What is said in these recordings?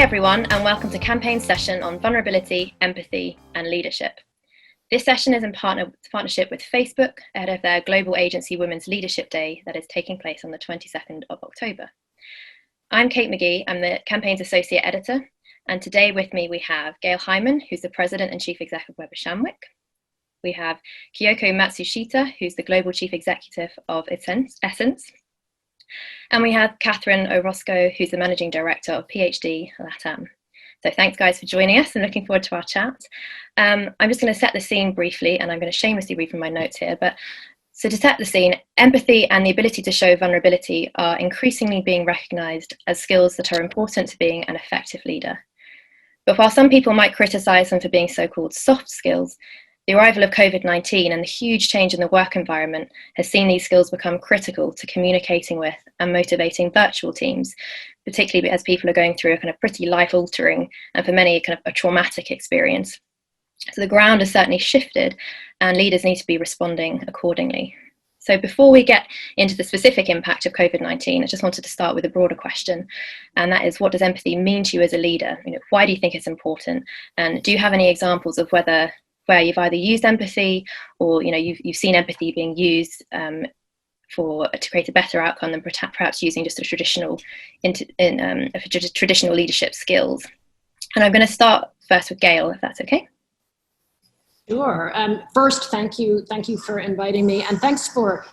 everyone, and welcome to Campaign's session on vulnerability, empathy, and leadership. This session is in partnership with Facebook ahead of their Global Agency Women's Leadership Day that is taking place on the 22nd of October. I'm Kate McGee, I'm the Campaign's Associate Editor, and today with me we have Gail Hyman, who's the President and Chief Executive of Weber Shandwick. We have Kyoko Matsushita, who's the Global Chief Executive of Essence. And we have Catherine Orozco, who's the Managing Director of PhD LATAM. So thanks guys for joining us and looking forward to our chat. I'm just going to set the scene briefly, and I'm going to shamelessly read from my notes here. So to set the scene, empathy and the ability to show vulnerability are increasingly being recognised as skills that are important to being an effective leader. But while some people might criticise them for being so-called soft skills, the arrival of COVID-19 and the huge change in the work environment has seen these skills become critical to communicating with and motivating virtual teams, particularly as people are going through a kind of pretty life-altering and for many kind of a traumatic experience. So the ground has certainly shifted and leaders need to be responding accordingly. So before we get into the specific impact of COVID-19, I just wanted to start with a broader question, and that is, what does empathy mean to you as a leader? Why do you think it's important? And do you have any examples of where you've either used empathy or you've seen empathy being used to create a better outcome than perhaps using just a traditional leadership skills? And I'm going to start first with Gail, if that's okay. Sure. First, thank you for inviting me, and thanks for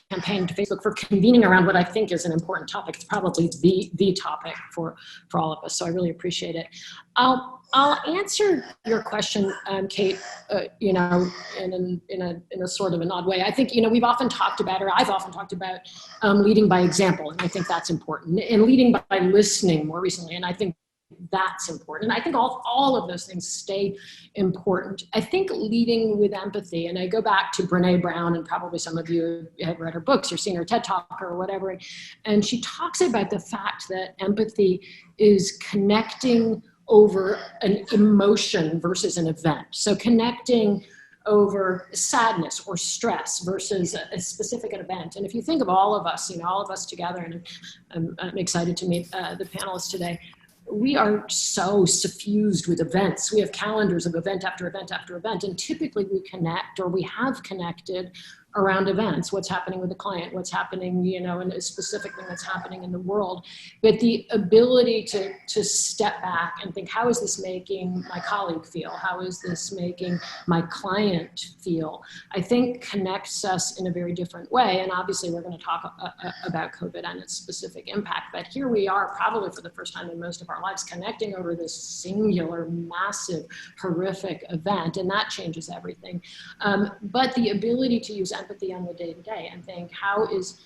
Campaign to Facebook for convening around what I think is an important topic. It's probably the topic for all of us, so I really appreciate it. I'll answer your question, Kate, in a sort of an odd way. I think, we've often talked about, or I've often talked about leading by example, and I think that's important, and leading by listening more recently, and I think that's important. And I think all of those things stay important. I think leading with empathy, and I go back to Brene Brown, and probably some of you have read her books or seen her TED Talk or whatever, and she talks about the fact that empathy is connecting over an emotion versus an event. So connecting over sadness or stress versus a specific event. And if you think of all of us together, and I'm excited to meet the panelists today, we are so suffused with events. We have calendars of event after event after event, and typically we connect, or we have connected around events, what's happening with the client, what's happening, and a specific thing that's happening in the world. But the ability to step back and think, how is this making my colleague feel? How is this making my client feel? I think connects us in a very different way. And obviously we're going to talk about COVID and its specific impact, but here we are probably for the first time in most of our lives connecting over this singular, massive, horrific event, and that changes everything. But the ability to use empathy on the day-to-day and think, how is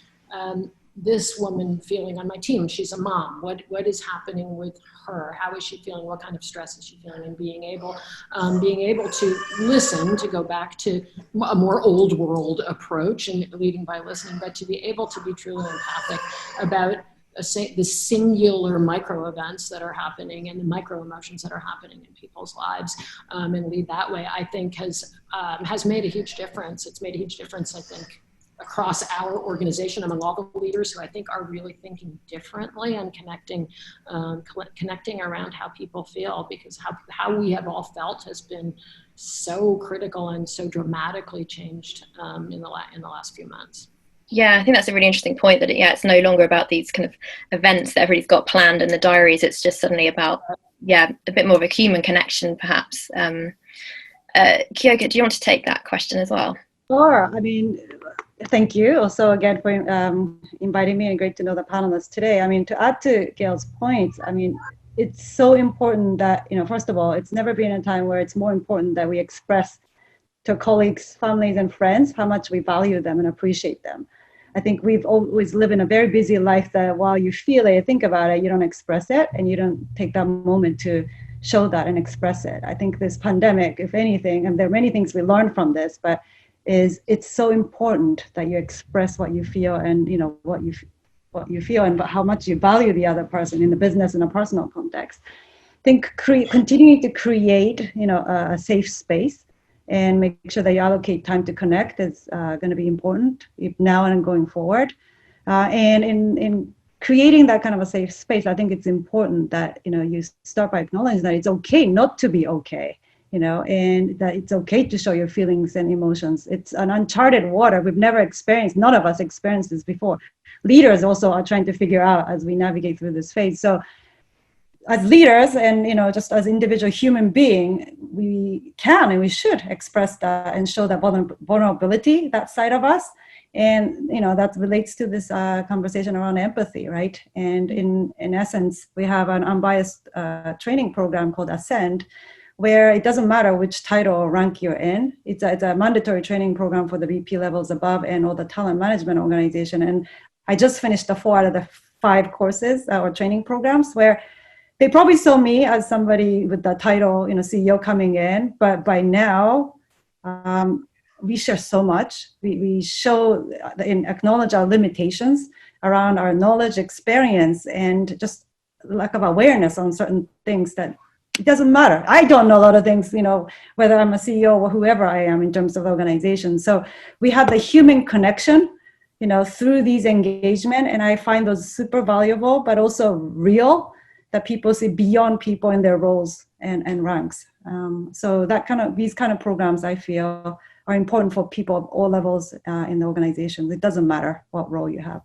this woman feeling on my team? She's a mom. What is happening with her? How is she feeling? What kind of stress is she feeling? And being able to listen, to go back to a more old world approach and leading by listening, but to be able to be truly empathic about the singular micro events that are happening and the micro emotions that are happening in people's lives, and lead that way, I think has made a huge difference. It's made a huge difference, I think, across our organization among all the leaders who I think are really thinking differently and connecting around how people feel, because how we have all felt has been so critical and so dramatically changed in the last few months. Yeah, I think that's a really interesting point, that it's no longer about these kind of events that everybody's got planned in the diaries. It's just suddenly about, a bit more of a human connection, perhaps. Kyoko, do you want to take that question as well? Sure. Thank you also again for inviting me, and great to know the panelists today. To add to Gail's points, it's so important that, first of all, it's never been a time where it's more important that we express to colleagues, families, and friends how much we value them and appreciate them. I think we've always lived in a very busy life that while you feel it, you think about it, you don't express it, and you don't take that moment to show that and express it. I think this pandemic, if anything, and there are many things we learned from this, but it's so important that you express what you feel and what you feel and how much you value the other person in the business and a personal context. I think continuing to create a safe space and make sure that you allocate time to connect is going to be important now and going forward. And in creating that kind of a safe space, I think it's important that, you start by acknowledging that it's okay not to be okay, and that it's okay to show your feelings and emotions. It's an uncharted water. We've never experienced, none of us experienced this before. Leaders also are trying to figure out as we navigate through this phase. So as leaders and, just as individual human being, we can and we should express that and show that vulnerability, that side of us. And, that relates to this conversation around empathy, right? And in essence, we have an unbiased training program called Ascend, where it doesn't matter which title or rank you're in. It's a mandatory training program for the VP levels above and all the talent management organization. And I just finished 4 out of the 5 courses or training programs where they probably saw me as somebody with the title, CEO coming in, but by now, we share so much. We show and acknowledge our limitations around our knowledge, experience, and just lack of awareness on certain things that it doesn't matter. I don't know a lot of things, whether I'm a CEO or whoever I am in terms of organization. So we have the human connection, through these engagement, and I find those super valuable, but also real, that people see beyond people in their roles and ranks. So these kind of programs, I feel, are important for people of all levels in the organization. It doesn't matter what role you have.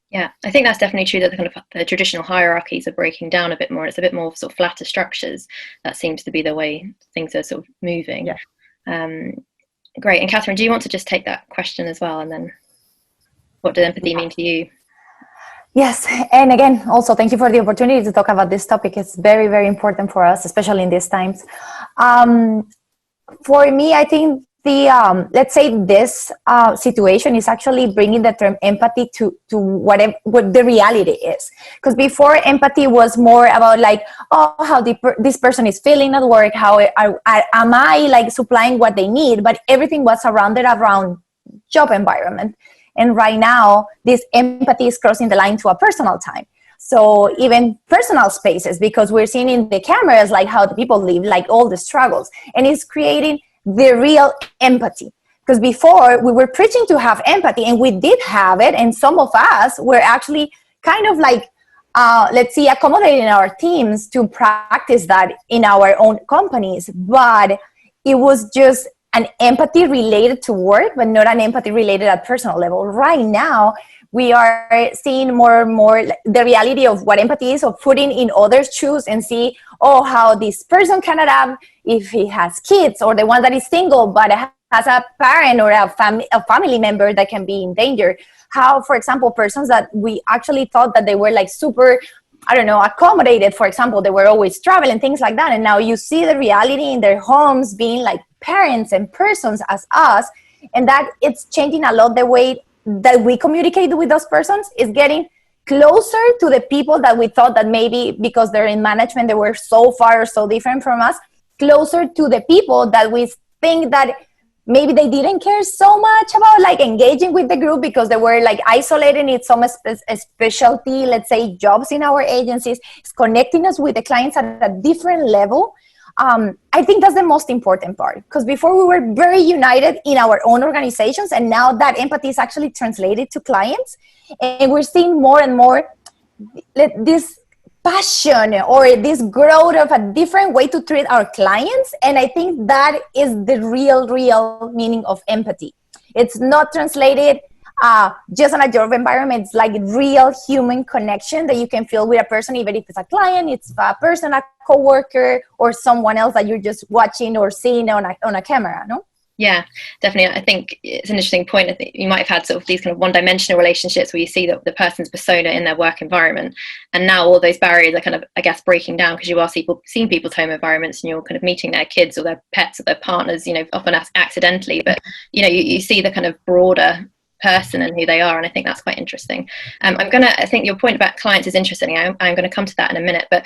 Yeah, I think that's definitely true, that the traditional hierarchies are breaking down a bit more. It's a bit more sort of flatter structures. That seems to be the way things are sort of moving. Yeah. Great. And Catherine, do you want to just take that question as well? And then what does empathy mean to you? Yes, and again, also thank you for the opportunity to talk about this topic. It's very, very important for us, especially in these times. For me, I think let's say this situation is actually bringing the term empathy to what the reality is. Because before, empathy was more about like, oh, how this person is feeling at work, how am I like supplying what they need, but everything was surrounded around job environment. And right now, this empathy is crossing the line to a personal time. So even personal spaces, because we're seeing in the cameras like how the people live, like all the struggles, and it's creating the real empathy. Because before we were preaching to have empathy, and we did have it, and some of us were actually kind of like, let's see, accommodating our teams to practice that in our own companies. But it was just an empathy related to work, but not an empathy related at personal level. Right now, we are seeing more and more the reality of what empathy is, of putting in others' shoes and see, oh, how this person can adapt if he has kids, or the one that is single but has a parent or a family member that can be in danger. How, for example, persons that we actually thought that they were like super, accommodated, for example, they were always traveling, things like that. And now you see the reality in their homes being like parents and persons as us, and that it's changing a lot the way that we communicate with those persons. Is getting closer to the people that we thought that maybe because they're in management, they were so far or so different from us, closer to the people that we think that maybe they didn't care so much about like engaging with the group because they were like isolated in some specialty, let's say jobs in our agencies. It's connecting us with the clients at a different level. I think that's the most important part, because before we were very united in our own organizations, and now that empathy is actually translated to clients, and we're seeing more and more this passion or this growth of a different way to treat our clients. And I think that is the real meaning of empathy. It's not translated just on a job environment. It's like real human connection that you can feel with a person, even if it's a client, it's a person, a coworker, or someone else that you're just watching or seeing on a camera, no? Yeah, definitely. I think it's an interesting point. I think you might have had sort of these kind of one-dimensional relationships where you see the person's persona in their work environment, and now all those barriers are kind of, I guess, breaking down, because you are seeing people's home environments, and you're kind of meeting their kids or their pets or their partners, often accidentally, but you see the kind of broader person and who they are, and I think that's quite interesting. I think your point about clients is interesting. I'm going to come to that in a minute, but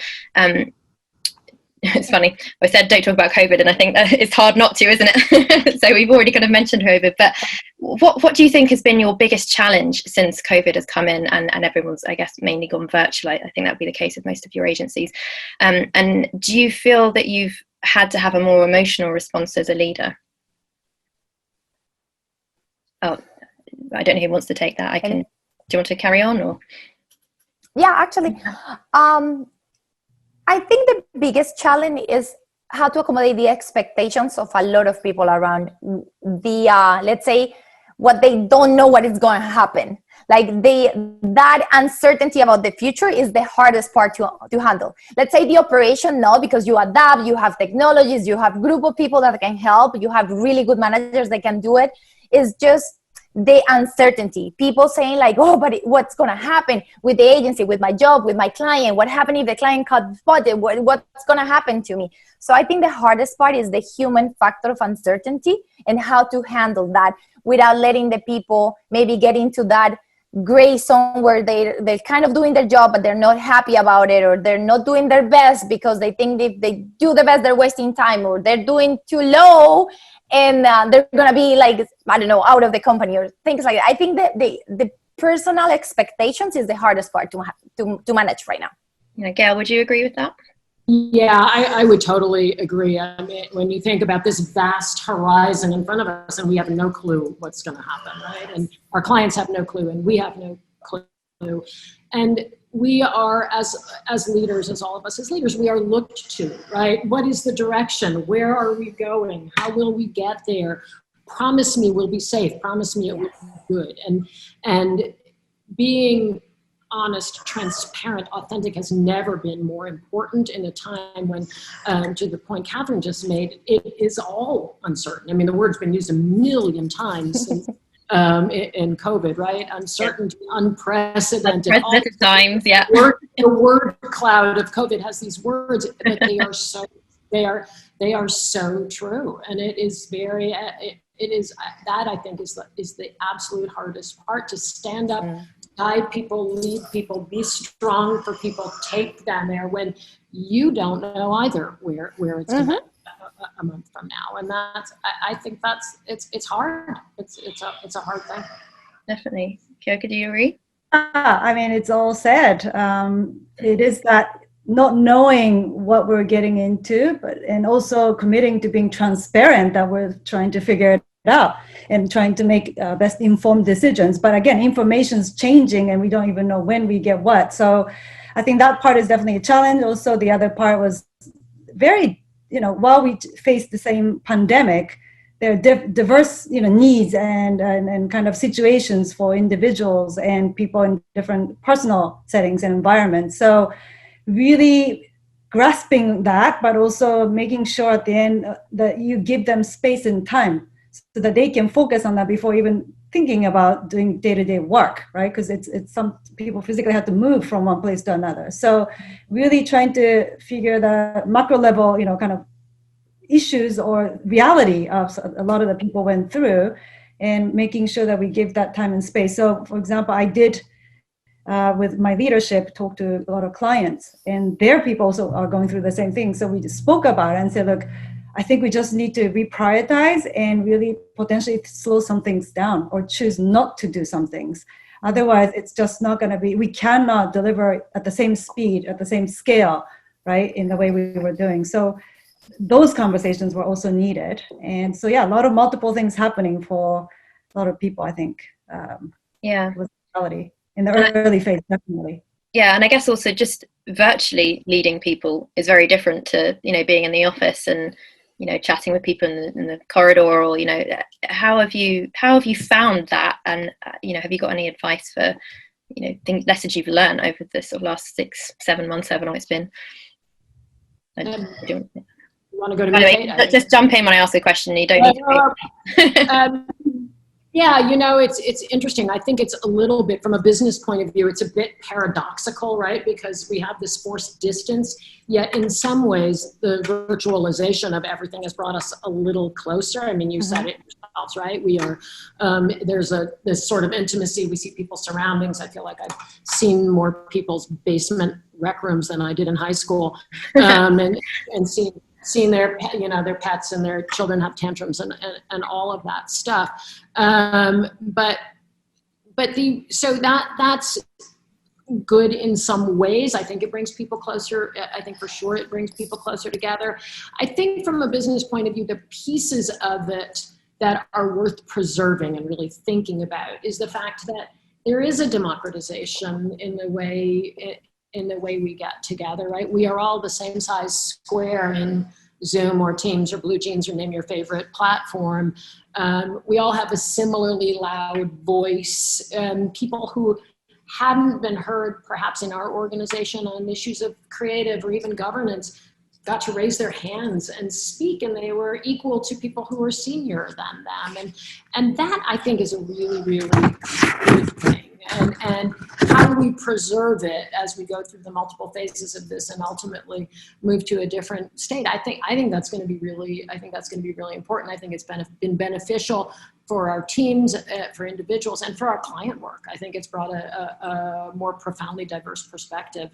it's funny, I said don't talk about COVID, and I think that it's hard not to, isn't it? So we've already kind of mentioned COVID, but what do you think has been your biggest challenge since COVID has come in and everyone's, I guess, mainly gone virtual? I think that would be the case with most of your agencies. And do you feel that you've had to have a more emotional response as a leader? Oh, I don't know who wants to take that. Do you want to carry on, or? Yeah, actually, I think the biggest challenge is how to accommodate the expectations of a lot of people around the, let's say, what they don't know what is going to happen. Like that uncertainty about the future is the hardest part to handle. Let's say the operation, no, because you adapt, you have technologies, you have group of people that can help, you have really good managers that can do it. It's just the uncertainty. People saying like, oh, but what's going to happen with the agency, with my job, with my client? What happened if the client cut budget? What's going to happen to me? So I think the hardest part is the human factor of uncertainty and how to handle that without letting the people maybe get into that gray zone where they're kind of doing their job, but they're not happy about it, or they're not doing their best because they think if they do the best, they're wasting time, or they're doing too low and they're going to be like, I don't know, out of the company or things like that. I think that the personal expectations is the hardest part to manage right now. Yeah, Gail, would you agree with that? Yeah, I would totally agree. I mean, when you think about this vast horizon in front of us and we have no clue what's going to happen, right? And our clients have no clue and we have no clue. And we are, as leaders, as all of us as leaders, we are looked to, right? What is the direction? Where are we going? How will we get there? Promise me we'll be safe. Promise me it will be good. And being honest, transparent, authentic has never been more important in a time when, to the point Catherine just made, it is all uncertain. I mean, the word's been used a million times since, in COVID, right? Uncertainty, unprecedented. Unprecedented times, yeah. The word cloud of COVID has these words, but they are so true, and it is very. It is that I think is the absolute hardest part, to stand up. Guide people, lead people, be strong for people, take them there when you don't know either where it's going to be a month from now. And I think it's hard. It's a hard thing. Definitely. Kyoka, do you agree? I mean, it's all said. It is that not knowing what we're getting into, and also committing to being transparent that we're trying to figure it out and trying to make best informed decisions. But again, information's changing and we don't even know when we get what. So I think that part is definitely a challenge. Also, the other part was very, while we face the same pandemic, there are diverse, needs and kind of situations for individuals and people in different personal settings and environments. So really grasping that, but also making sure at the end that you give them space and time so that they can focus on that before even thinking about doing day-to-day work, right? Because it's some people physically have to move from one place to another. So really trying to figure the macro level, kind of issues or reality of a lot of the people went through, and making sure that we give that time and space. So for example, I did with my leadership talk to a lot of clients, and their people also are going through the same thing. So we just spoke about it and said, look, I think we just need to reprioritize and really potentially slow some things down or choose not to do some things. Otherwise, it's just not going to be, we cannot deliver at the same speed, at the same scale, right, in the way we were doing. So those conversations were also needed. And so, yeah, a lot of multiple things happening for a lot of people, I think. With reality in the early phase, definitely. Yeah, and I guess also just virtually leading people is very different to, being in the office and, chatting with people in the corridor, or, how have you found that? And, have you got any advice for, lessons you've learned over the sort of last 6-7 months, however long it's been? You want to go to me? Just jump in when I ask a question. You don't need to. Yeah, it's interesting. I think it's a little bit, from a business point of view, it's a bit paradoxical, right? Because we have this forced distance, yet in some ways, the virtualization of everything has brought us a little closer. I mean, you said it yourselves, right? We are, there's this sort of intimacy. We see people's surroundings. I feel like I've seen more people's basement rec rooms than I did in high school, and seeing their pets and their children have tantrums and all of that stuff. So that's good in some ways. I think it brings people closer. I think for sure it brings people closer together. I think from a business point of view, the pieces of it that are worth preserving and really thinking about is the fact that there is a democratization in the way we get together, right? We are all the same size square in Zoom or Teams or Blue Jeans or name your favorite platform. We all have a similarly loud voice. People who hadn't been heard perhaps in our organization on issues of creative or even governance got to raise their hands and speak, and they were equal to people who were senior than them. And that, I think, is a really, really good thing. And how do we preserve it as we go through the multiple phases of this and ultimately move to a different state? I think that's going to be really important. I think it's been beneficial for our teams, for individuals, and for our client work. I think it's brought a more profoundly diverse perspective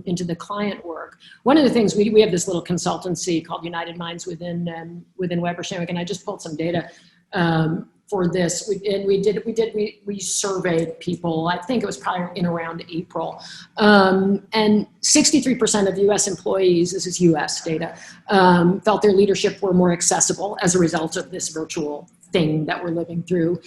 into the client work. One of the things we have this little consultancy called United Minds within Weber Shandwick, and I just pulled some data for this. We surveyed people. I think it was probably in around April, and 63% of U.S. employees, this is U.S. data, felt their leadership were more accessible as a result of this virtual thing that we're living through.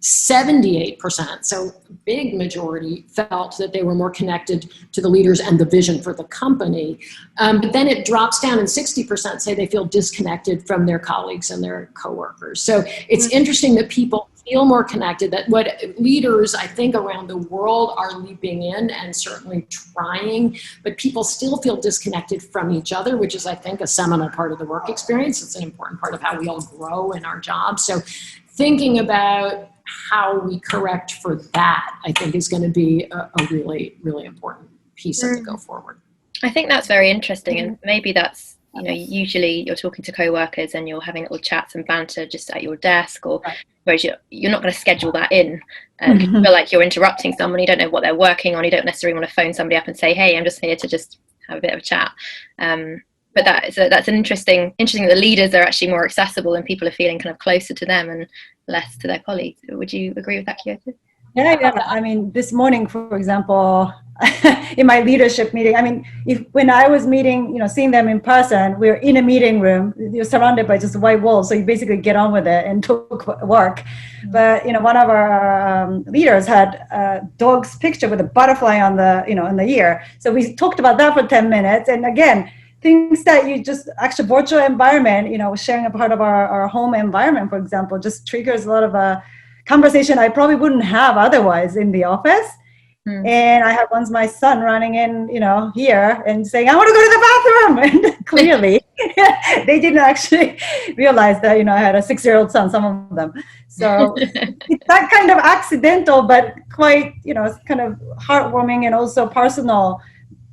78%, so big majority, felt that they were more connected to the leaders and the vision for the company. But then it drops down, and 60% say they feel disconnected from their colleagues and their coworkers. So it's interesting that people feel more connected, that what leaders, I think, around the world are leaping in and certainly trying, but people still feel disconnected from each other, which is, I think, a seminal part of the work experience. It's an important part of how we all grow in our jobs. So thinking about how we correct for that, I think, is going to be a really, really important piece of the go forward. I think that's very interesting, and maybe that's, usually you're talking to co-workers and you're having little chats and banter just at your desk, or whereas you're not going to schedule that in, and you feel like you're interrupting someone, you don't know what they're working on, you don't necessarily want to phone somebody up and say, hey, I'm just here to just have a bit of a chat. But that's an interesting that the leaders are actually more accessible and people are feeling kind of closer to them and less to their colleagues. Would you agree with that, Kyoto? Yeah. I mean, this morning, for example, in my leadership meeting, I mean, when I was meeting, seeing them in person, we were in a meeting room, you're surrounded by just white walls. So you basically get on with it and talk work. But, one of our leaders had a dog's picture with a butterfly on the, in the ear. So we talked about that for 10 minutes. And again, things that you just actually virtual environment, sharing a part of our home environment, for example, just triggers a lot of conversation I probably wouldn't have otherwise in the office. And I had once my son running in, here and saying, I want to go to the bathroom. And clearly they didn't actually realize that, I had a 6-year-old son, some of them. So it's that kind of accidental, but quite, kind of heartwarming and also personal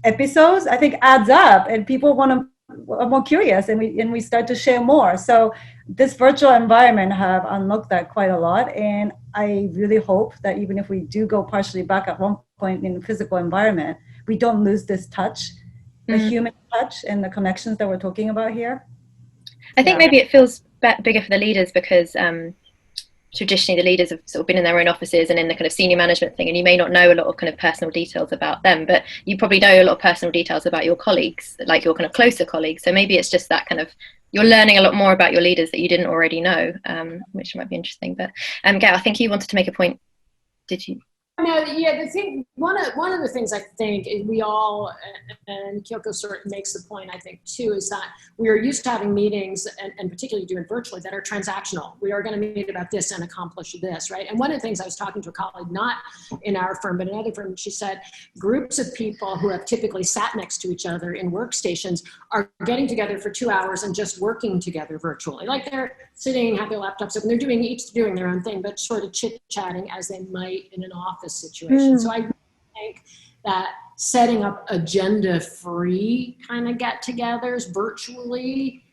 episodes, I think, adds up, and people are more curious, and we start to share more. So this virtual environment have unlocked that quite a lot, and I really hope that even if we do go partially back at one point in the physical environment, we don't lose this touch, the human touch and the connections that we're talking about here. I think maybe it feels bigger for the leaders because traditionally the leaders have sort of been in their own offices and in the kind of senior management thing, and you may not know a lot of kind of personal details about them, but you probably know a lot of personal details about your colleagues, like your kind of closer colleagues. So maybe it's just that kind of, you're learning a lot more about your leaders that you didn't already know, which might be interesting. But Gail, I think you wanted to make a point. Did you? No, the thing, one of the things I think we all, and Kyoko sort of makes the point, I think, too, is that we are used to having meetings, and particularly doing virtually, that are transactional. We are going to meet about this and accomplish this, right? And one of the things, I was talking to a colleague, not in our firm, but another firm, she said, groups of people who have typically sat next to each other in workstations are getting together for 2 hours and just working together virtually. Like they're sitting, have their laptops open, they're each doing their own thing, but sort of chit-chatting as they might in an office situation. So I really think that setting up agenda-free kind of get-togethers virtually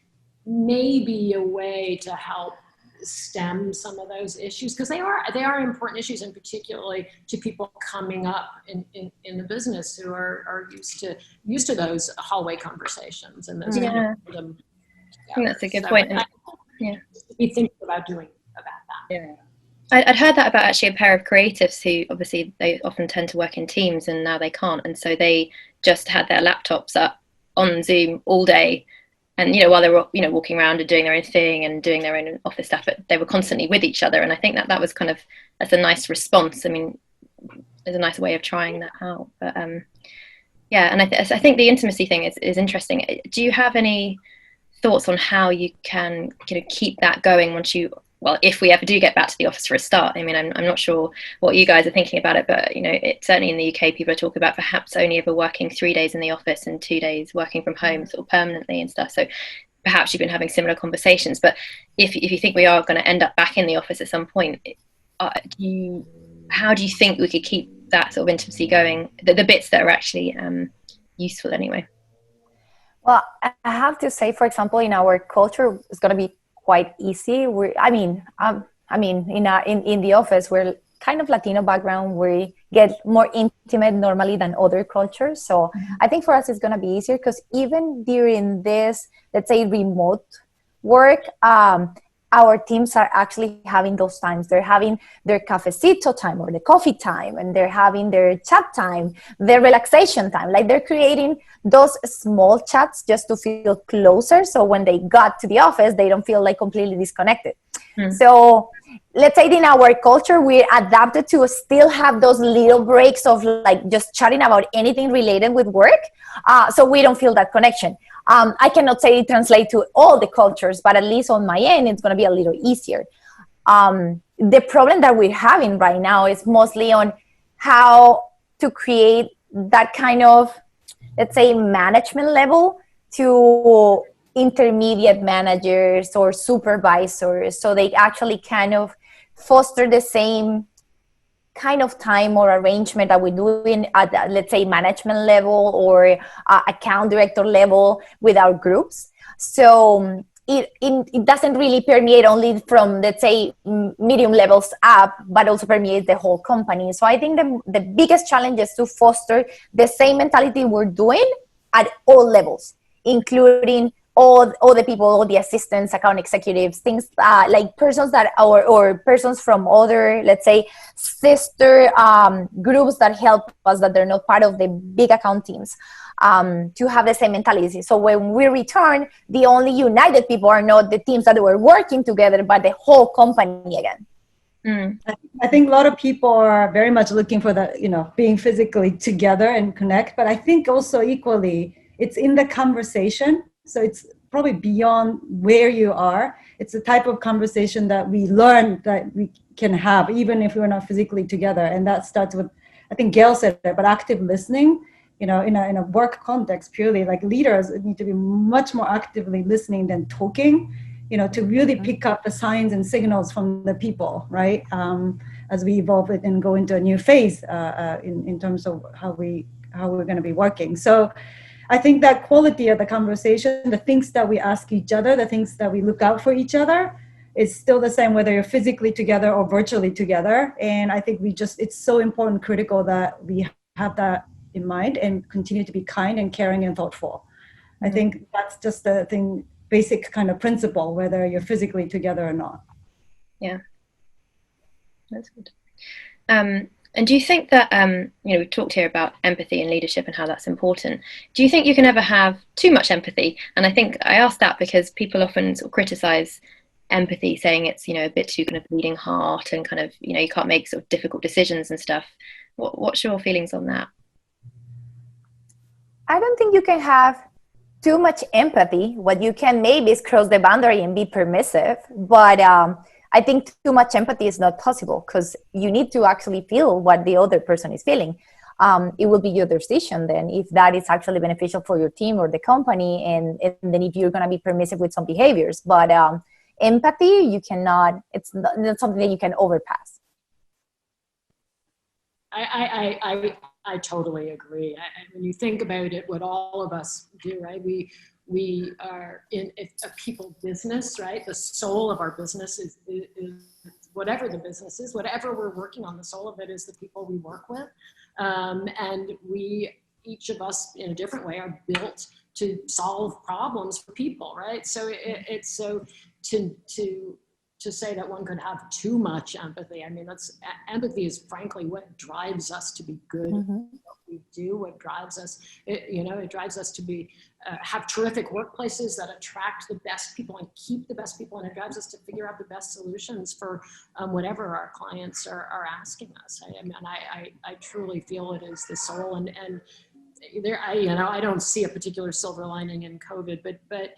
may be a way to help stem some of those issues, because they are important issues, and particularly to people coming up in the business who are used to those hallway conversations and those kind of them. I think that's a good point. Be thinking about doing about that. Yeah. I'd heard that about actually a pair of creatives who obviously they often tend to work in teams, and now they can't, and so they just had their laptops up on Zoom all day, and while they were walking around and doing their own thing and doing their own office stuff, but they were constantly with each other. And I think that was that's a nice response. I mean, is a nice way of trying that out. But yeah, and I think the intimacy thing is interesting. Do you have any thoughts on how you can keep that going once you, well, if we ever do get back to the office for a start? I mean, I'm not sure what you guys are thinking about it, but certainly in the UK, people are talking about perhaps only ever working 3 days in the office and 2 days working from home, sort of permanently and stuff. So perhaps you've been having similar conversations. But if you think we are going to end up back in the office at some point, how do you think we could keep that sort of intimacy going? The bits that are actually useful anyway. Well, I have to say, for example, in our culture, it's going to be quite easy. In the office, we're kind of Latino background. We get more intimate normally than other cultures. So I think for us, it's going to be easier because even during this, let's say, remote work, our teams are actually having those times. They're having their cafecito time or the coffee time, and they're having their chat time, their relaxation time. Like they're creating those small chats just to feel closer. So when they got to the office, they don't feel like completely disconnected. So let's say in our culture, we're adapted to still have those little breaks of like just chatting about anything related with work. So we don't feel that connection. I cannot say it translate to all the cultures, but at least on my end, it's going to be a little easier. The problem that we're having right now is mostly on how to create that kind of, let's say, management level to intermediate managers or supervisors, so they actually kind of foster the same kind of time or arrangement that we do at, let's say, management level or account director level with our groups. So it doesn't really permeate only from, let's say, medium levels up, but also permeates the whole company. So I think the biggest challenge is to foster the same mentality we're doing at all levels, including all the people, all the assistants, account executives, things like persons that or persons from other, let's say, sister groups that help us, that they're not part of the big account teams, to have the same mentality. So when we return, the only united people are not the teams that were working together, but the whole company again. I think a lot of people are very much looking for that, being physically together and connect. But I think also equally, it's in the conversation. So it's probably beyond where you are. It's the type of conversation that we learn that we can have, even if we're not physically together. And that starts with, I think Gail said it, but active listening. In a work context, purely like leaders need to be much more actively listening than talking. To really pick up the signs and signals from the people, right? As we evolve it and go into a new phase in terms of how we're going to be working. So I think that quality of the conversation, the things that we ask each other, the things that we look out for each other, is still the same whether you're physically together or virtually together. And I think it's so important, critical that we have that in mind and continue to be kind and caring and thoughtful. I think that's just the thing, basic kind of principle, whether you're physically together or not. Yeah, that's good. And do you think that, we've talked here about empathy and leadership and how that's important. Do you think you can ever have too much empathy? And I think I asked that because people often sort of criticize empathy, saying it's, a bit too kind of bleeding heart and kind of, you can't make sort of difficult decisions and stuff. What's your feelings on that? I don't think you can have too much empathy. What you can maybe is cross the boundary and be permissive. But I think too much empathy is not possible because you need to actually feel what the other person is feeling. It will be your decision then if that is actually beneficial for your team or the company, and then if you're going to be permissive with some behaviors. But empathy, you cannot, it's not something that you can overpass. I totally agree. When you think about it, what all of us do, right? We are in a people business, right? The soul of our business is whatever the business is, whatever we're working on, the soul of it is the people we work with. And we, each of us in a different way, are built to solve problems for people, right? So it's so to say that one could have too much empathy. I mean, empathy is frankly what drives us to be good at what we do, what drives us. It drives us to be have terrific workplaces that attract the best people and keep the best people, and it drives us to figure out the best solutions for whatever our clients are asking us. I truly feel it is the soul, and there, I don't see a particular silver lining in COVID, but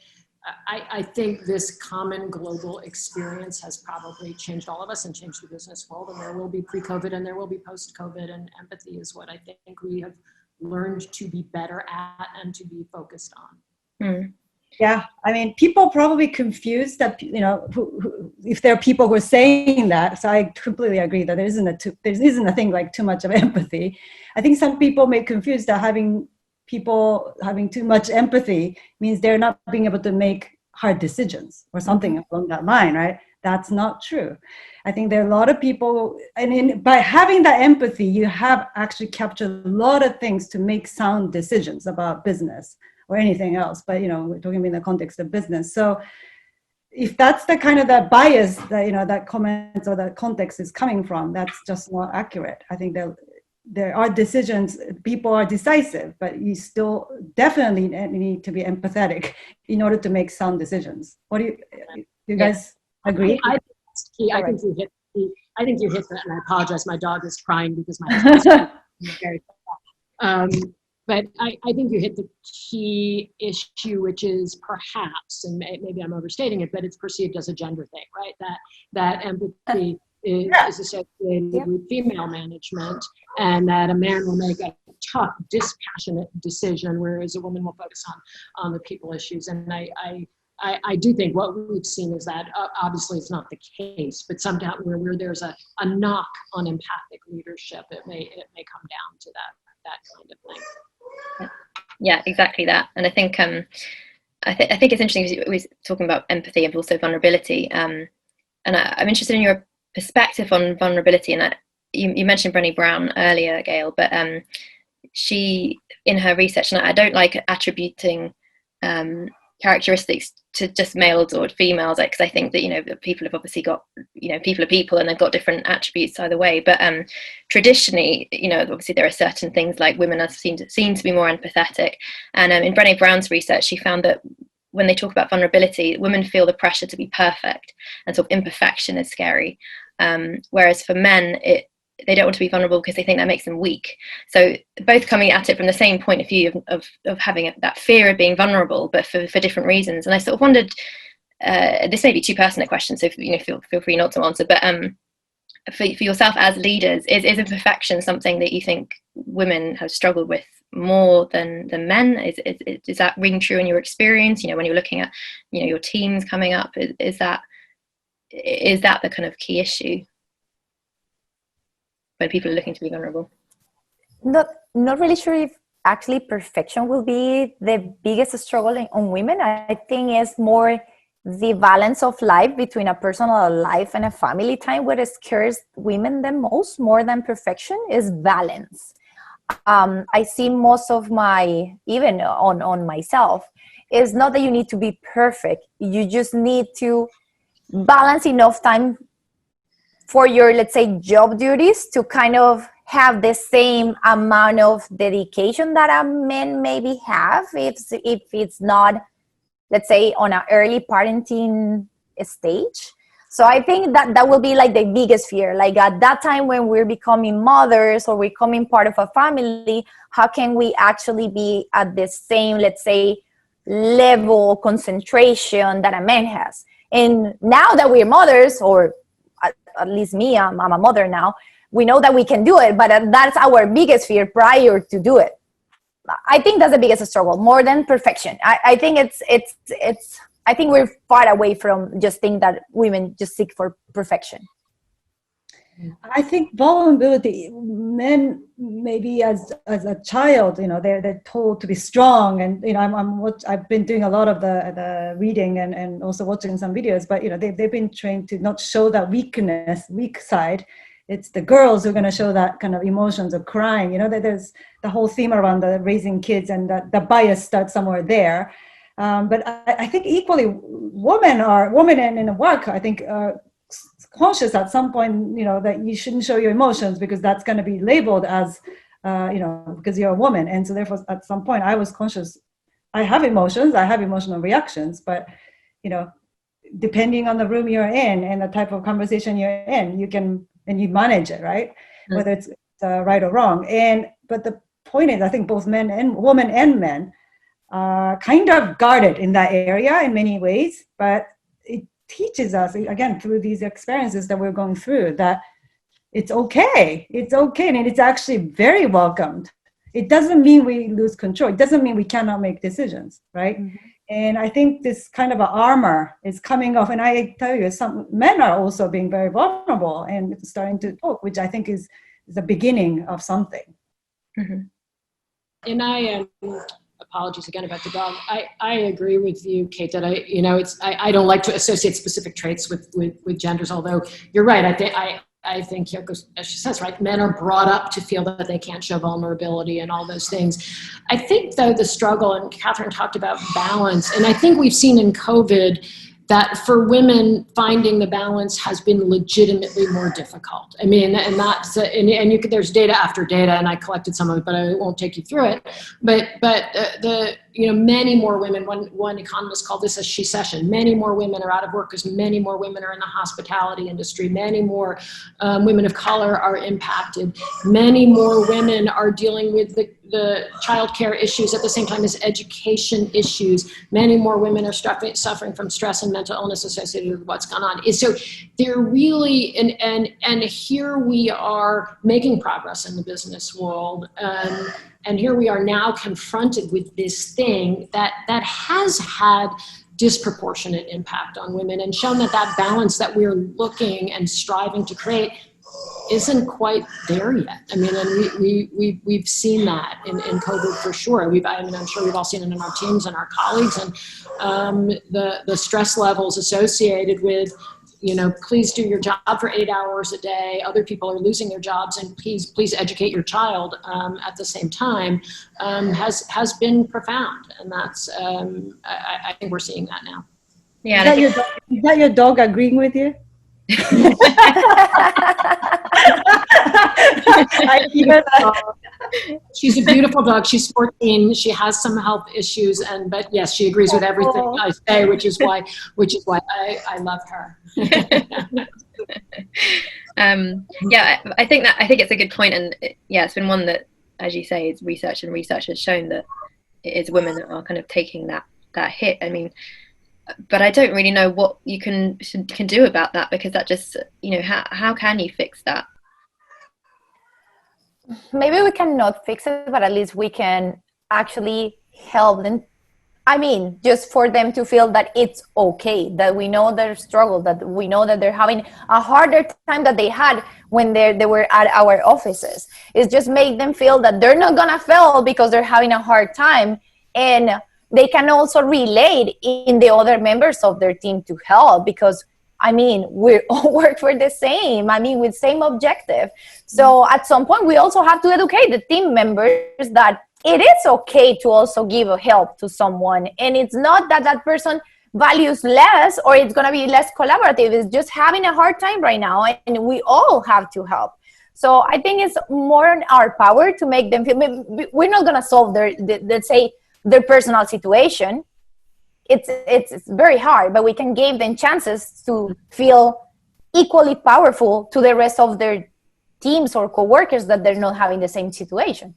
I think this common global experience has probably changed all of us and changed the business world, and there will be pre-COVID and there will be post-COVID, and empathy is what I think we have learned to be better at and to be focused on. Mm. Yeah, I mean, people probably confused that, if there are people who are saying that. So I completely agree that there isn't a thing like too much of empathy. I think some people may confuse that people having too much empathy means they're not being able to make hard decisions or something along that line, right? That's not true. I think there are a lot of people, by having that empathy, you have actually captured a lot of things to make sound decisions about business or anything else. But, we're talking in the context of business. So if that's the kind of that bias that, that comment or that context is coming from, that's just not accurate. I think there are decisions, people are decisive, but you still definitely need to be empathetic in order to make sound decisions. What do you guys agree? I think that's key. I think you hit that, and I apologize. My dog is crying because my husband's very but I think you hit the key issue, which is perhaps, and maybe I'm overstating it, but it's perceived as a gender thing, right? That empathy is associated with female management, and that a man will make a tough, dispassionate decision, whereas a woman will focus on the people issues. And I do think what we've seen is that obviously it's not the case, but sometimes where there's a knock on empathic leadership, it may come down to that kind of thing. Yeah, exactly that. And I think I think it's interesting because we're talking about empathy and also vulnerability. And I'm interested in your perspective on vulnerability. And you mentioned Brené Brown earlier, Gail, but she, in her research, and I don't like attributing characteristics to just males or females, because I think that people have obviously got, people are people and they've got different attributes either way. But traditionally, obviously there are certain things like women are seen to be more empathetic. And in Brené Brown's research, she found that when they talk about vulnerability, women feel the pressure to be perfect, and sort of imperfection is scary. Whereas for men, they don't want to be vulnerable because they think that makes them weak. So both coming at it from the same point of view of having that fear of being vulnerable, but for different reasons. And I sort of wondered, this may be too personal a question, so feel free not to answer, but for yourself as leaders, is imperfection something that you think women have struggled with more than men? Is that ring true in your experience? When you're looking at your teams coming up, is that the kind of key issue when people are looking to be vulnerable? Not really sure if actually perfection will be the biggest struggle on women. I think it's more the balance of life between a personal life and a family time. What scares women the most, more than perfection, is balance. I see most of even on myself, it's not that you need to be perfect. You just need to balance enough time for your, let's say, job duties to kind of have the same amount of dedication that a man maybe have if it's not, let's say, on an early parenting stage. So I think that will be like the biggest fear. Like at that time when we're becoming mothers or we're becoming part of a family, how can we actually be at the same, let's say, level concentration that a man has? And now that we're mothers, or at least me, I'm a mother now, we know that we can do it, but that's our biggest fear prior to do it. I think that's the biggest struggle, more than perfection. I think I think we're far away from just think that women just seek for perfection. I think vulnerability, men maybe as a child, they're told to be strong, and I've been doing a lot of the reading and also watching some videos, but they've been trained to not show that weak side. It's the girls who are going to show that kind of emotions of crying. That there's the whole theme around the raising kids, and the bias starts somewhere there. But I think equally, women and in the work, I think, are conscious at some point, that you shouldn't show your emotions because that's going to be labeled as because you're a woman. And so therefore, at some point, I was conscious. I have emotions, I have emotional reactions, but, depending on the room you're in and the type of conversation you're in, you manage it, right? Mm-hmm. Whether it's right or wrong. But the point is, I think both women and men are kind of guarded in that area in many ways, but it teaches us, again, through these experiences that we're going through, that it's okay, and it's actually very welcomed. It doesn't mean we lose control. It doesn't mean we cannot make decisions, right? Mm-hmm. And I think this kind of armor is coming off. And I tell you, some men are also being very vulnerable and starting to talk, which I think is the beginning of something. Mm-hmm. And apologies again about the dog. I agree with you, Kate, that I don't like to associate specific traits with genders, although you're right. I think here goes, as she says, right, men are brought up to feel that they can't show vulnerability and all those things. I think, though, the struggle, and Catherine talked about balance, and I think we've seen in COVID that for women, finding the balance has been legitimately more difficult. I mean, and that's, and you could, there's data after data, and I collected some of it, but I won't take you through it. But many more women, one economist called this a she-cession. Many more women are out of work because many more women are in the hospitality industry. Many more women of color are impacted. Many more women are dealing with the childcare issues at the same time as education issues. Many more women are suffering from stress and mental illness associated with what's gone on. So they're really, and here we are making progress in the business world. And here we are now confronted with this thing that has had disproportionate impact on women and shown that balance that we're looking and striving to create isn't quite there yet. I mean, and we've seen that in COVID for sure. I'm sure we've all seen it in our teams and our colleagues, and the stress levels associated with, please do your job for 8 hours a day. Other people are losing their jobs, and please educate your child at the same time has been profound, and that's I think we're seeing that now. Yeah, is that your dog agreeing with you? I hear that. She's a beautiful dog. She's 14. She has some health issues, but yes, she agrees with everything I say, which is why I love her. I think it's a good point, and it's been one that, as you say, is research has shown that it is women that are kind of taking that hit. I mean, but I don't really know what you can do about that, because that just, how can you fix that? Maybe we cannot fix it, but at least we can actually help them. I mean, just for them to feel that it's okay, that we know their struggle, that we know that they're having a harder time that they had when they were at our offices. It's just make them feel that they're not gonna fail because they're having a hard time, and they can also relate in the other members of their team to help, because we all work for the same, with same objective. So at some point, we also have to educate the team members that it is okay to also give help to someone. And it's not that person values less or it's going to be less collaborative. It's just having a hard time right now, and we all have to help. So I think it's more in our power to make them feel. We're not going to solve their personal situation. It's very hard, but we can give them chances to feel equally powerful to the rest of their teams or coworkers that they're not having the same situation.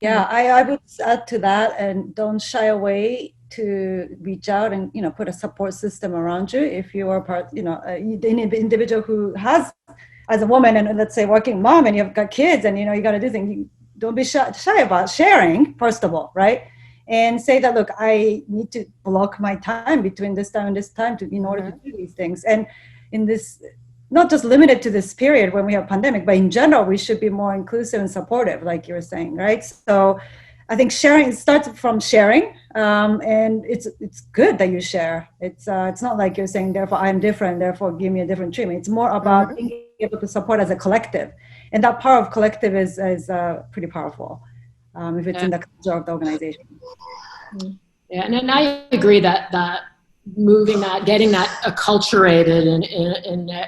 Yeah, I would add to that, and don't shy away to reach out and put a support system around you. If you are part, an individual who has, as a woman and let's say working mom, and you've got kids, and you got to do things. Don't be shy about sharing, first of all, right? And say that, look, I need to block my time between this time and this time in order to do these things. And in this, not just limited to this period when we have pandemic, but in general, we should be more inclusive and supportive, like you were saying, right? So I think sharing starts from sharing, and it's good that you share. It's not like you're saying, therefore I'm different, therefore give me a different treatment. It's more about being able to support as a collective, and that power of collective is pretty powerful. If it's in the culture of the organization. Yeah, and I agree that moving that, getting that acculturated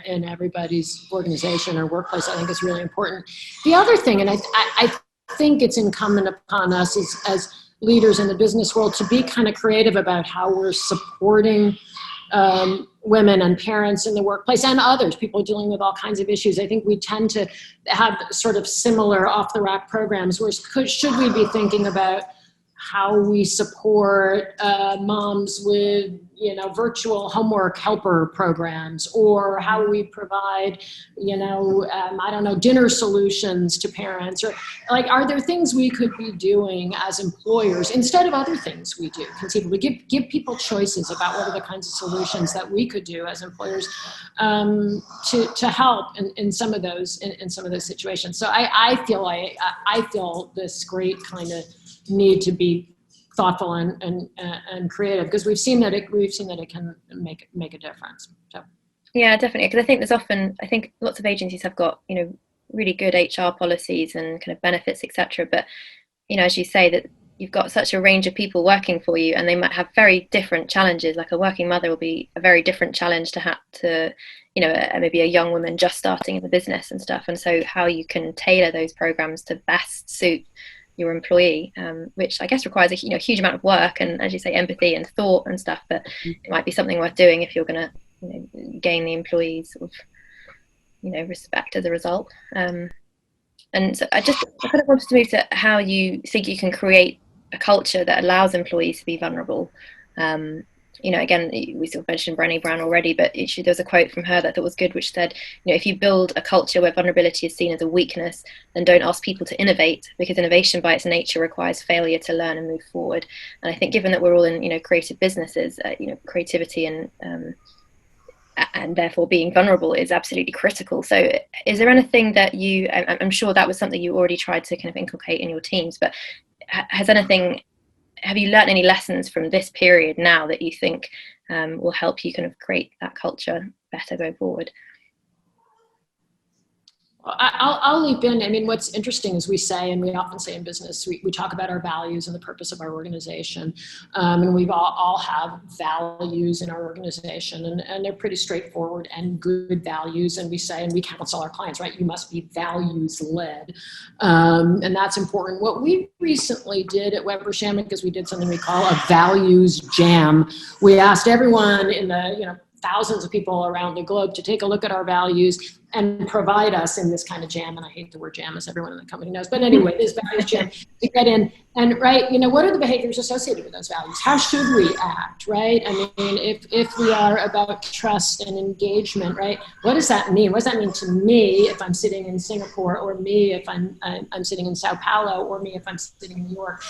in everybody's organization or workplace, I think is really important. The other thing, and I think it's incumbent upon us as leaders in the business world to be kind of creative about how we're supporting women and parents in the workplace and others, people dealing with all kinds of issues. I think we tend to have sort of similar off-the-rack programs where should we be thinking about how we support moms with, virtual homework helper programs, or how we provide, dinner solutions to parents, or like, are there things we could be doing as employers instead of other things we do? Conceivably, give people choices about what are the kinds of solutions that we could do as employers to help in some of those situations. So I feel this great kind of need to be thoughtful and creative, because we've seen that it can make a difference. So yeah, definitely, because I think lots of agencies have got really good HR policies and kind of benefits, etc. But as you say, that you've got such a range of people working for you, and they might have very different challenges. Like a working mother will be a very different challenge to have to maybe a young woman just starting in the business and stuff. And so how you can tailor those programs to best suit your employee, which I guess requires a huge amount of work and, as you say, empathy and thought and stuff, but it might be something worth doing if you're going to gain the employees sort of respect as a result. And so I kind of wanted to move to how you think you can create a culture that allows employees to be vulnerable. Again, we sort of mentioned Brené Brown already, but there's a quote from her that I thought was good, which said, if you build a culture where vulnerability is seen as a weakness, then don't ask people to innovate, because innovation by its nature requires failure to learn and move forward. And I think given that we're all in, creative businesses, creativity and therefore being vulnerable is absolutely critical. So is there anything that I'm sure that was something you already tried to kind of inculcate in your teams, but have you learned any lessons from this period now that you think will help you kind of create that culture better going forward? I'll leap in. I mean, what's interesting is we say, and we often say in business, we talk about our values and the purpose of our organization. And we all have values in our organization, and they're pretty straightforward and good values. And we say, and we counsel our clients, right? You must be values led. And that's important. What we recently did at Weber Shandwick, because we did something we call a values jam. We asked everyone in the, thousands of people around the globe to take a look at our values and provide us in this kind of jam. And I hate the word jam, as everyone in the company knows. But anyway, this values jam to get in. And what are the behaviors associated with those values? How should we act, right? I mean, if we are about trust and engagement, right? What does that mean? What does that mean to me if I'm sitting in Singapore, or me if I'm sitting in Sao Paulo, or me if I'm sitting in New York?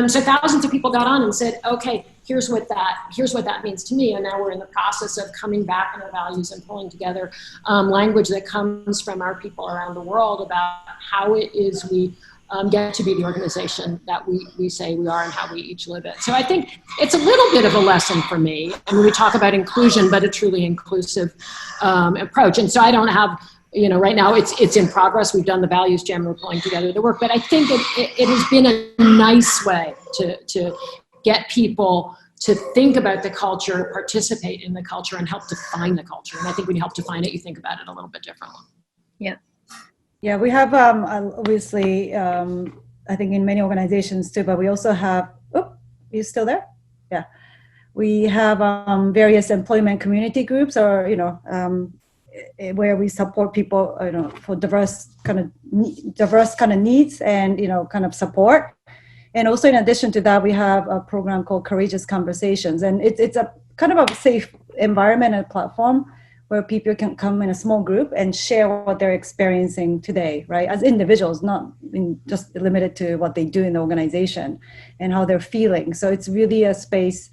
So thousands of people got on and said, okay, here's what that means to me. And now we're in the process of coming back on our values and pulling together language that comes from our people around the world about how it is we get to be the organization that we say we are and how we each live it. So I think it's a little bit of a lesson for me. I mean, we talk about inclusion, but a truly inclusive approach. And so I don't have, right now it's in progress. We've done the values jam, we're pulling together the work, but I think it has been a nice way to get people to think about the culture, participate in the culture, and help define the culture. And I think when you help define it, you think about it a little bit differently. Yeah. Yeah, we have obviously, I think in many organizations too, but we also have, you still there? Yeah. We have various employment community groups, or, where we support people, for diverse kind of needs and, kind of support. And also in addition to that, we have a program called Courageous Conversations. And it's a kind of a safe environment and platform where people can come in a small group and share what they're experiencing today, right? As individuals, not just limited to what they do in the organization and how they're feeling. So it's really a space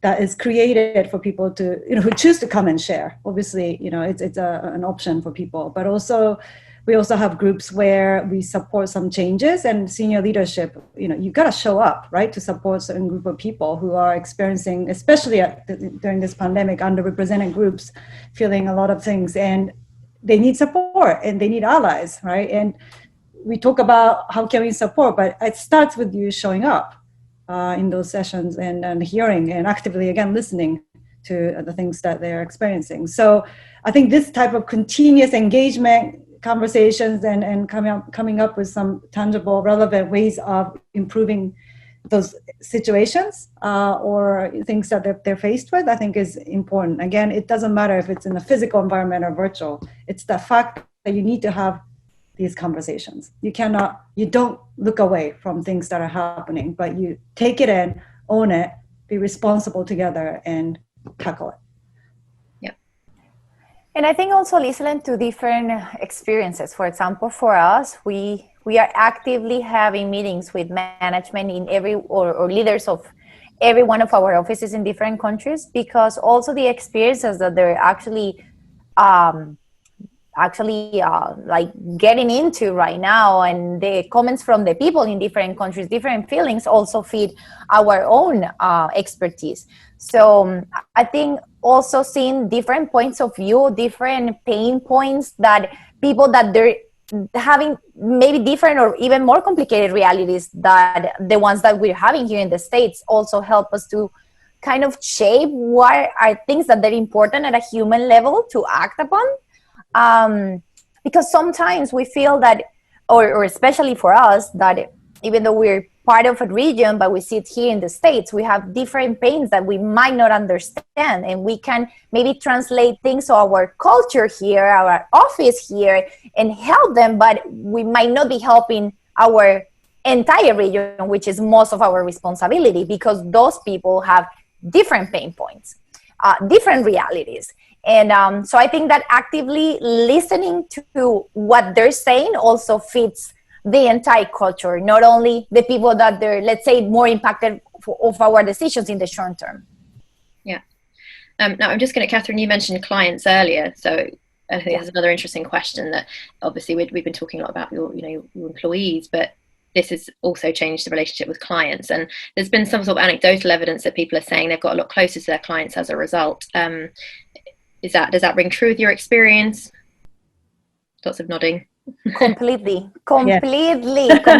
that is created for people to, who choose to come and share. Obviously, it's an option for people, but also we also have groups where we support some changes, and senior leadership, you got to show up, right, to support a certain group of people who are experiencing, especially during this pandemic, underrepresented groups feeling a lot of things, and they need support and they need allies, right? And we talk about how can we support, but it starts with you showing up in those sessions and hearing and actively, again, listening to the things that they're experiencing. So I think this type of continuous engagement conversations and coming up with some tangible, relevant ways of improving those situations or things that they're faced with, I think is important. Again, it doesn't matter if it's in a physical environment or virtual. It's the fact that you need to have these conversations. You don't look away from things that are happening, but you take it in, own it, be responsible together, and tackle it. And I think also listening to different experiences. For example, for us, we are actively having meetings with management in or leaders of every one of our offices in different countries, because also the experiences that they're actually like getting into right now, and the comments from the people in different countries, different feelings, also feed our own expertise. So I think also seeing different points of view, different pain points that people that they're having maybe different or even more complicated realities that the ones that we're having here in the States also help us to kind of shape what are things that are important at a human level to act upon. Because sometimes we feel that, or especially for us, that even though we're part of a region, but we sit here in the States, we have different pains that we might not understand, and we can maybe translate things to our culture here, our office here, and help them, but we might not be helping our entire region, which is most of our responsibility, because those people have different pain points, different realities. And so I think that actively listening to what they're saying also fits the entire culture, not only the people that they're, let's say, more impacted of our decisions in the short term. Yeah. Now I'm just going to, Catherine, you mentioned clients earlier. So I think there's another interesting question that obviously we've been talking a lot about your employees, but this has also changed the relationship with clients. And there's been some sort of anecdotal evidence that people are saying they've got a lot closer to their clients as a result. Does that ring true with your experience? Lots of nodding. Completely. Yeah. It's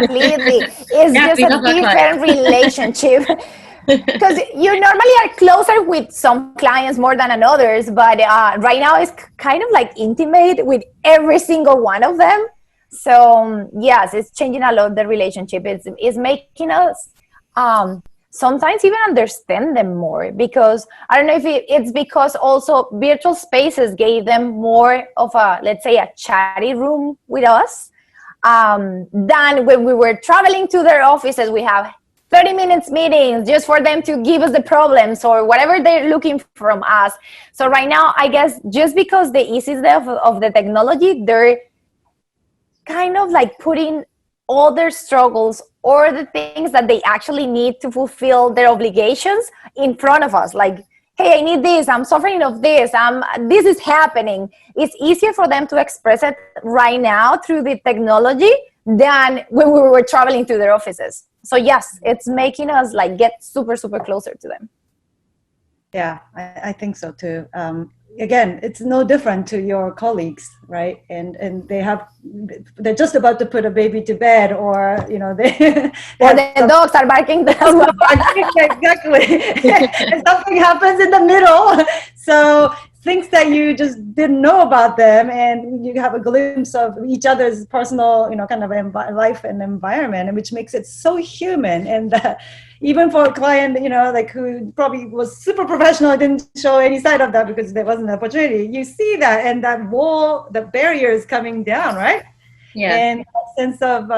just a different relationship. Because you normally are closer with some clients more than others, but right now it's kind of like intimate with every single one of them. So yes, it's changing a lot the relationship. It's making us sometimes even understand them more, because I don't know if it's because also virtual spaces gave them more of a, let's say, a chatty room with us than when we were traveling to their offices. We have 30 minutes meetings just for them to give us the problems or whatever they're looking from us. So right now, I guess just because the easiness of the technology, they're kind of like putting all their struggles or the things that they actually need to fulfill their obligations in front of us. Like, hey, I need this, I'm suffering of this, this is happening. It's easier for them to express it right now through the technology than when we were traveling to their offices. So yes, it's making us like get super, super closer to them. Yeah, I think so too. Again, it's no different to your colleagues, right? And they're just about to put a baby to bed, or or the dogs are barking. Exactly. And something happens in the middle, so things that you just didn't know about them, and you have a glimpse of each other's personal, kind of life and environment, and which makes it so human. And even for a client, who probably was super professional, didn't show any side of that because there wasn't an opportunity. You see that, and that wall, the barrier is coming down, right? Yeah. And a sense of,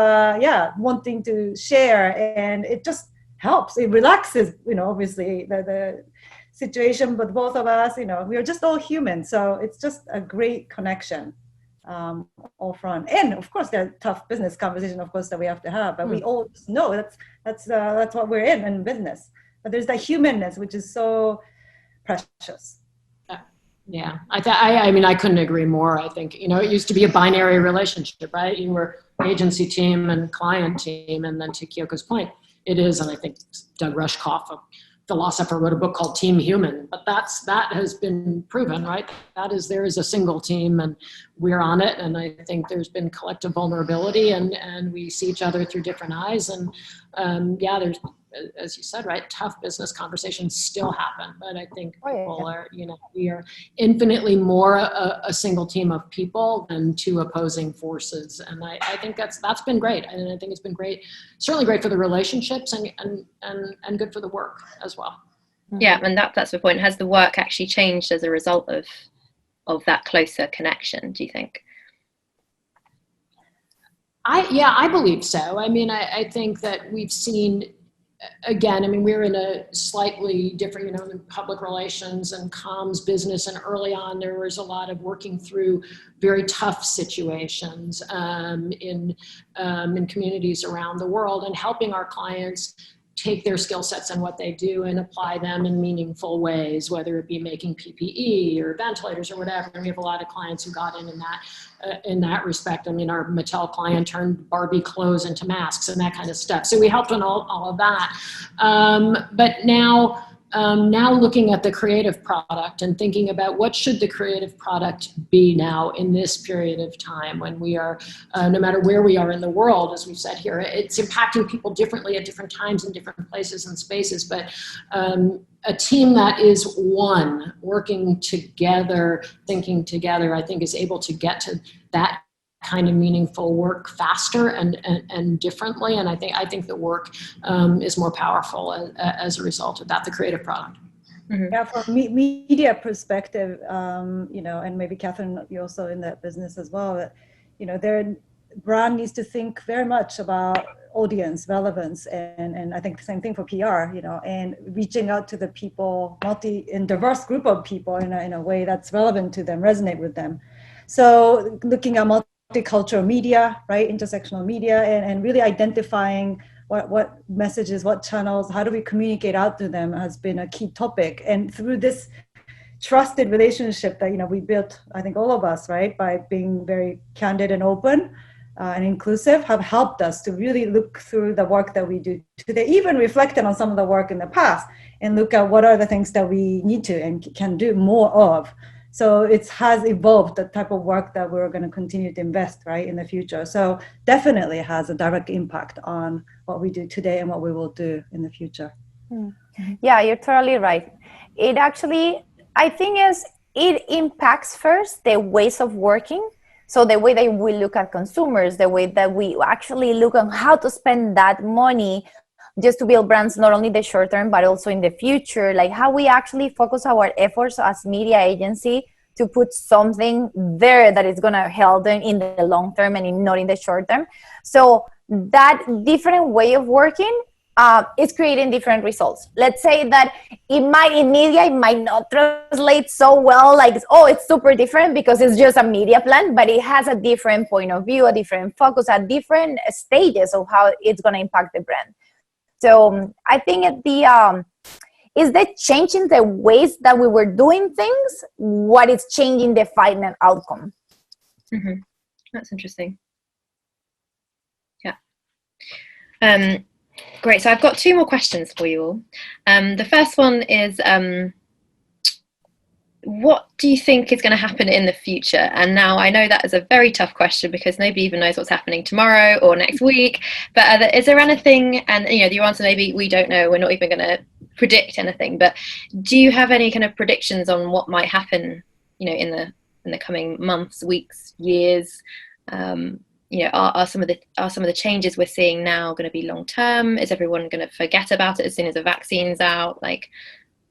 wanting to share, and it just helps. It relaxes, obviously the situation with both of us. We're just all human, so it's just a great connection. All front, and of course there are tough business conversation, of course, that we have to have, but we all know that's what we're in business. But there's that humanness which is so precious. Yeah, I mean, I couldn't agree more. I think, it used to be a binary relationship, right? You were agency team and client team, and then to Kyoko's point, it is, and I think Doug Rushkoff, a philosopher, wrote a book called Team Human, but that has been proven, right? There is a single team, and we're on it. And I think there's been collective vulnerability, and we see each other through different eyes. And there's as you said, right, tough business conversations still happen. But I think people are, we are infinitely more a single team of people than two opposing forces. And I think that's been great. And I think it's been great, certainly great for the relationships and good for the work as well. Yeah, and that's the point. Has the work actually changed as a result of that closer connection, do you think? I believe so. I mean, I think that we've seen, again, I mean, we're in a slightly different, in public relations and comms business. And early on, there was a lot of working through very tough situations in communities around the world and helping our clients take their skill sets and what they do and apply them in meaningful ways, whether it be making PPE or ventilators or whatever. And we have a lot of clients who got in that respect. I mean, our Mattel client turned Barbie clothes into masks and that kind of stuff. So we helped on all of that. But now looking at the creative product and thinking about what should the creative product be now in this period of time when we are, no matter where we are in the world, as we've said here, it's impacting people differently at different times in different places and spaces. But a team that is one, working together, thinking together, I think is able to get to that kind of meaningful work faster and differently. And I think the work is more powerful as a result of that, the creative product. Mm-hmm. Yeah, from media perspective, and maybe Catherine, you're also in that business as well, that, their brand needs to think very much about audience relevance. And I think the same thing for PR, and reaching out to the people, and diverse group of people in a way that's relevant to them, resonate with them. So looking at multicultural media, right, intersectional media, and really identifying what messages, what channels, how do we communicate out to them has been a key topic. And through this trusted relationship that, we built, I think all of us, right, by being very candid and open and inclusive, have helped us to really look through the work that we do today, even reflected on some of the work in the past, and look at what are the things that we need to and can do more of. So it has evolved, the type of work that we're going to continue to invest, right, in the future. So definitely has a direct impact on what we do today and what we will do in the future. Yeah, you're totally right. It actually, I think, it impacts first the ways of working. So the way that we look at consumers, the way that we actually look on how to spend that money just to build brands, not only the short term, but also in the future, like how we actually focus our efforts as media agency to put something there that is going to help them in the long term and not in the short term. So that different way of working is creating different results. Let's say that in media, it might not translate so well, like, it's super different because it's just a media plan, but it has a different point of view, a different focus, at different stages of how it's going to impact the brand. So I think is the change in the ways that we were doing things what is changing the final outcome. Mm-hmm. That's interesting. Yeah. Great. So I've got two more questions for you all. The first one is, what do you think is going to happen in the future? And now I know that is a very tough question because nobody even knows what's happening tomorrow or next week. But is there anything, and the answer maybe we don't know, we're not even going to predict anything, but do you have any kind of predictions on what might happen, in the coming months, weeks, years? Are some of the changes we're seeing now going to be long term? Is everyone going to forget about it as soon as the vaccine's out? Like,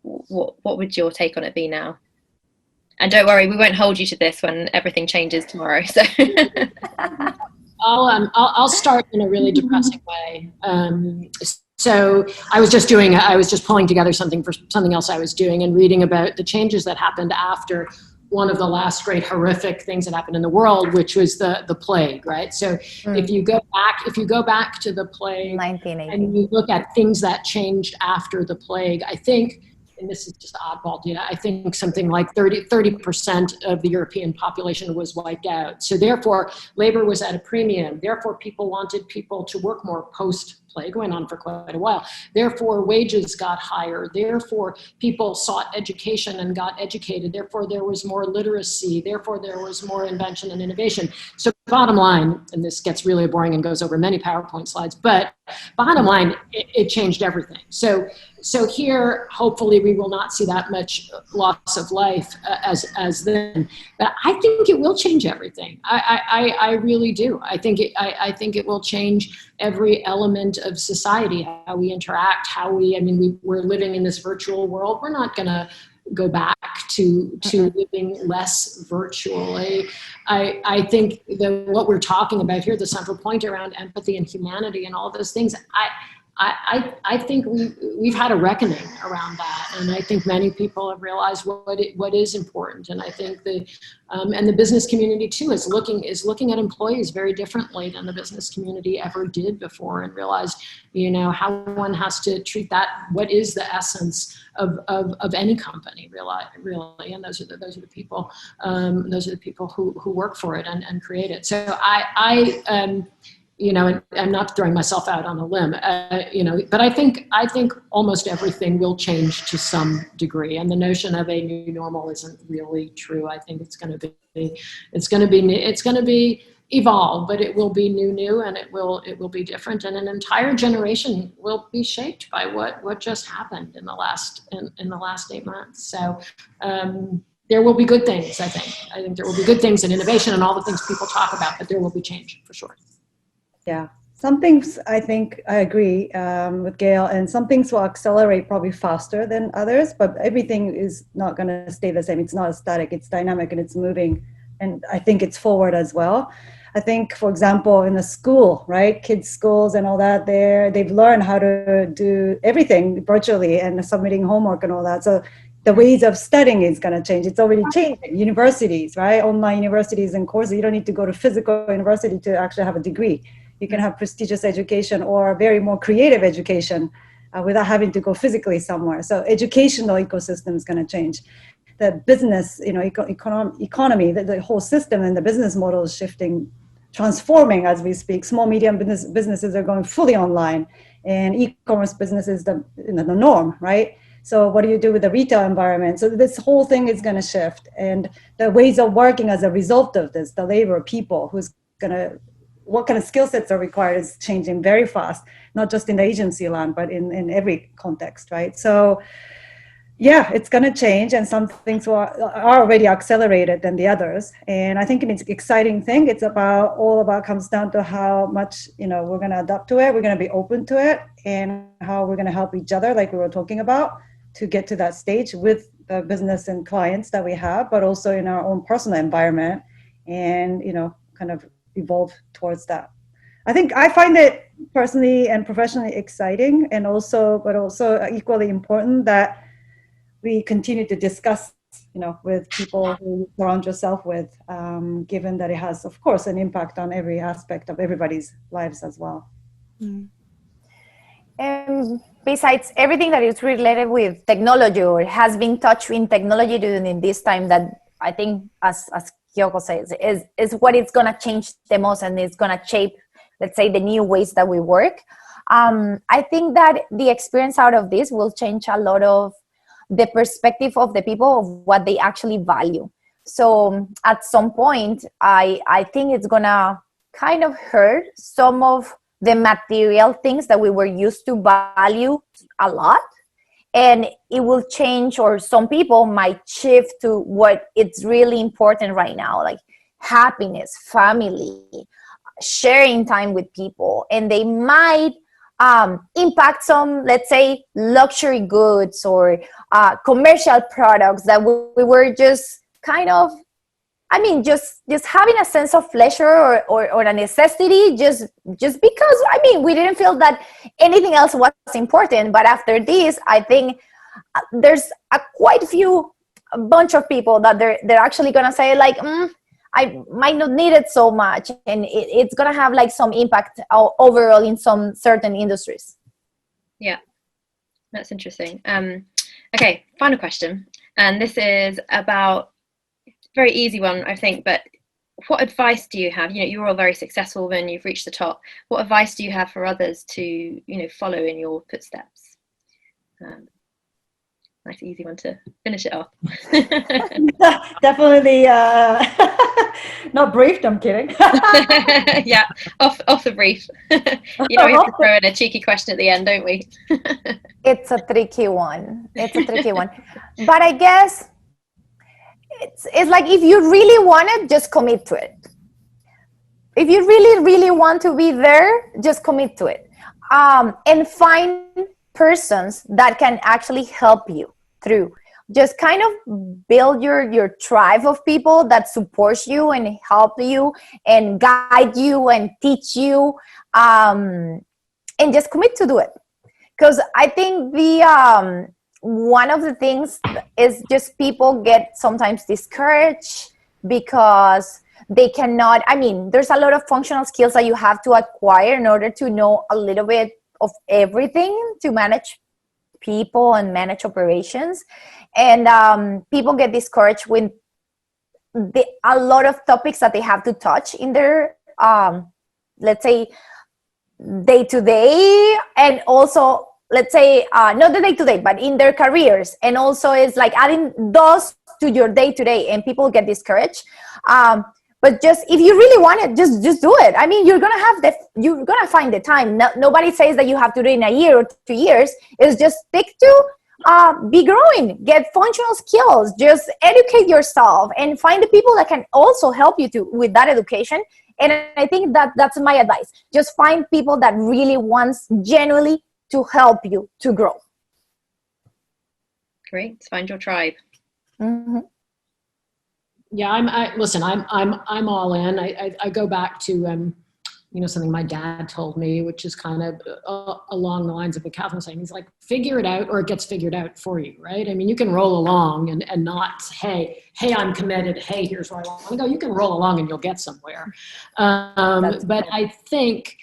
what would your take on it be now? And don't worry, we won't hold you to this when everything changes tomorrow. So I'll start in a really depressing way. So I was just pulling together something for something else I was doing and reading about the changes that happened after one of the last great horrific things that happened in the world, which was the plague, right? So if you go back to the plague 1980. and you look at things that changed after the plague, I think, and this is just oddball data, I think something like 30% of the European population was wiped out. So therefore, labor was at a premium. Therefore, people wanted people to work more post plague, going on for quite a while. Therefore, wages got higher. Therefore, people sought education and got educated. Therefore, there was more literacy. Therefore, there was more invention and innovation. So bottom line, and this gets really boring and goes over many PowerPoint slides, but bottom line, it changed everything. So here, hopefully, we will not see that much loss of life as then. But I think it will change everything. I really do. I think it will change every element of society, how we interact, we're living in this virtual world. We're not going to go back to living less virtually. I think that what we're talking about here, the central point around empathy and humanity and all those things, I think we've had a reckoning around that, and I think many people have realized what is important. And I think and the business community too is looking at employees very differently than the business community ever did before, and realized how one has to treat that. What is the essence of any company, really? And those are the people. Those are the people who work for it and create it. So and I'm not throwing myself out on a limb, but I think almost everything will change to some degree, and the notion of a new normal isn't really true. I think it's going to be evolve, but it will be new, and it will be different, and an entire generation will be shaped by what just happened in the last 8 months. So. There will be good things, I think. I think there will be good things and innovation and all the things people talk about, but there will be change for sure. Yeah, some things I think I agree with Gail, and some things will accelerate probably faster than others, but everything is not going to stay the same. It's not static, it's dynamic, and it's moving, and I think it's forward as well. I think, for example, in the school, right, kids' schools and all that, they've learned how to do everything virtually and submitting homework and all that. So the ways of studying is going to change. It's already changing. Universities, right, online universities and courses, you don't need to go to physical university to actually have a degree. You can have prestigious education or very more creative education without having to go physically somewhere. So educational ecosystem is going to change. The business, economy, the whole system and the business model is shifting, transforming as we speak. Small, medium businesses are going fully online, and e-commerce business is the norm, right? So what do you do with the retail environment? So this whole thing is going to shift, and the ways of working as a result of this, the labor, people, what kind of skill sets are required is changing very fast, not just in the agency land, but in every context, right? So yeah, it's going to change, and some things are already accelerated than the others. And I think it's an exciting thing. It's all about comes down to how much, we're going to adapt to it. We're going to be open to it, and how we're going to help each other, like we were talking about, to get to that stage with the business and clients that we have, but also in our own personal environment, and, kind of evolve towards that. I think I find it personally and professionally exciting, but also equally important that we continue to discuss, with people who you surround yourself with, given that it has, of course, an impact on every aspect of everybody's lives as well. And besides everything that is related with technology or has been touched in technology during this time, that I think, as Kyoko says, is what it's going to change the most, and it's going to shape, let's say, the new ways that we work. I think that the experience out of this will change a lot of the perspective of the people of what they actually value. So at some point, I think it's going to kind of hurt some of the material things that we were used to value a lot. And it will change, or some people might shift to what it's really important right now, like happiness, family, sharing time with people. And they might impact some, let's say, luxury goods or commercial products that we were just kind of, just having a sense of pleasure or a necessity just because, we didn't feel that anything else was important. But after this, I think there's a bunch of people that they're actually going to say, like, I might not need it so much. And it's going to have like some impact overall in some certain industries. Yeah, that's interesting. Okay, final question. And this is about, very easy one, I think, but what advice do you have? You're all very successful when you've reached the top. What advice do you have for others to, follow in your footsteps? Nice easy one to finish it off. Definitely not briefed, I'm kidding. Yeah, off the brief. We have to throw in a cheeky question at the end, don't we? It's a tricky one. But I guess it's like, if you really want it, just commit to it. If you really, really want to be there, just commit to it. And find persons that can actually help you through. Just kind of build your tribe of people that support you and help you and guide you and teach you, and just commit to do it. Because I think the one of the things is just people get sometimes discouraged because they cannot, there's a lot of functional skills that you have to acquire in order to know a little bit of everything to manage people and manage operations. And people get discouraged with a lot of topics that they have to touch in their, let's say, day-to-day, and also, let's say, not the day-to-day, but in their careers. And also it's like adding those to your day-to-day, and people get discouraged. But just, if you really want it, just do it. You're gonna find the time. Nobody says that you have to do it in a year or 2 years. It's just stick to be growing, get functional skills, just educate yourself, and find the people that can also help you with that education. And I think that's my advice. Just find people that really wants genuinely to help you to grow. Great. Find your tribe. Mm-hmm. Yeah, I'm all in. I go back to something my dad told me, which is kind of along the lines of what Catherine's saying. He's like, figure it out, or it gets figured out for you, right? You can roll along and not, hey, I'm committed. Hey, here's where I want to go. You can roll along and you'll get somewhere. But I think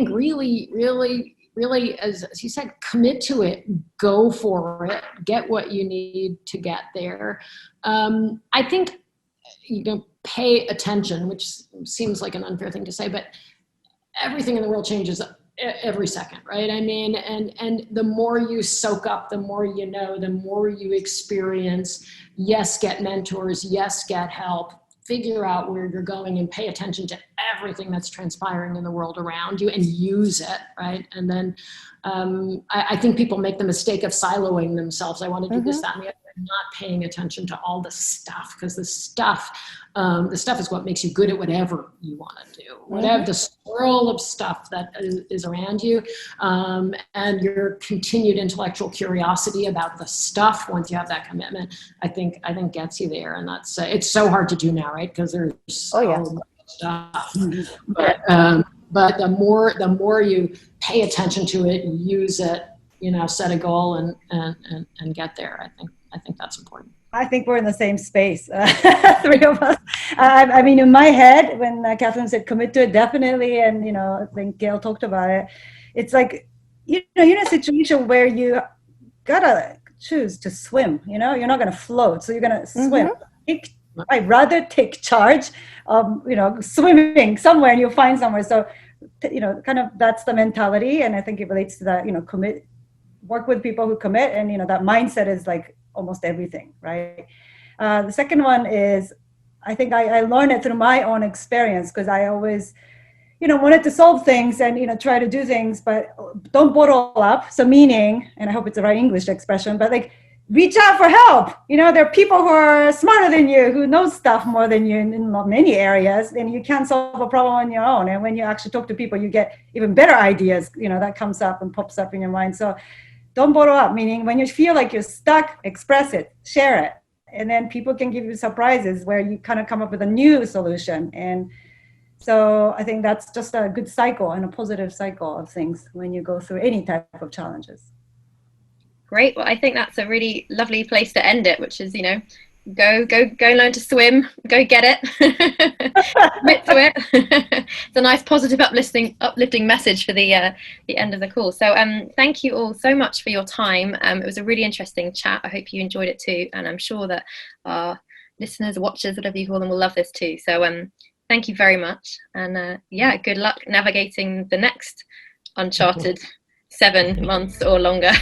really, really, really, as you said, commit to it, go for it, get what you need to get there. I think, pay attention, which seems like an unfair thing to say, but everything in the world changes every second, right? And the more you soak up, the more you know, the more you experience. Yes, get mentors. Yes, get help. Figure out where you're going and pay attention to everything that's transpiring in the world around you and use it, right? And then I think people make the mistake of siloing themselves. I want to do this, that, and the other, and not paying attention to all the stuff, because the stuff is what makes you good at whatever you want to do, whatever the swirl of stuff that is around you, and your continued intellectual curiosity about the stuff. Once you have that commitment, I think gets you there. And that's it's so hard to do now, right? Because there's so much stuff. But the more you pay attention to it, use it, set a goal and get there. I think that's important. I think we're in the same space, three of us. In my head, when Catherine said commit to it, definitely, and I think Gail talked about it. It's like you're in a situation where you gotta choose to swim. You're not gonna float, so you're gonna swim. I'd rather take charge of swimming somewhere, and you'll find somewhere. So kind of that's the mentality, and I think it relates to that. Commit, work with people who commit, and that mindset is like almost everything, right? The second one is, I think I learned it through my own experience, because I always, wanted to solve things and, try to do things, but don't bottle up. So meaning, and I hope it's the right English expression, but like, reach out for help. There are people who are smarter than you, who know stuff more than you in many areas, and you can't solve a problem on your own. And when you actually talk to people, you get even better ideas, that comes up and pops up in your mind. So don't bottle up, meaning when you feel like you're stuck, express it, share it. And then people can give you surprises where you kind of come up with a new solution. And so I think that's just a good cycle and a positive cycle of things when you go through any type of challenges. Great. Well, I think that's a really lovely place to end it, which is, go learn to swim, go get it, commit to it. It's a nice positive uplifting message for the end of the call. So thank you all so much for your time. It was a really interesting chat. I hope you enjoyed it too, and I'm sure that our listeners, watchers, whatever you call them, will love this too. So thank you very much. And yeah, good luck navigating the next uncharted 7 months or longer.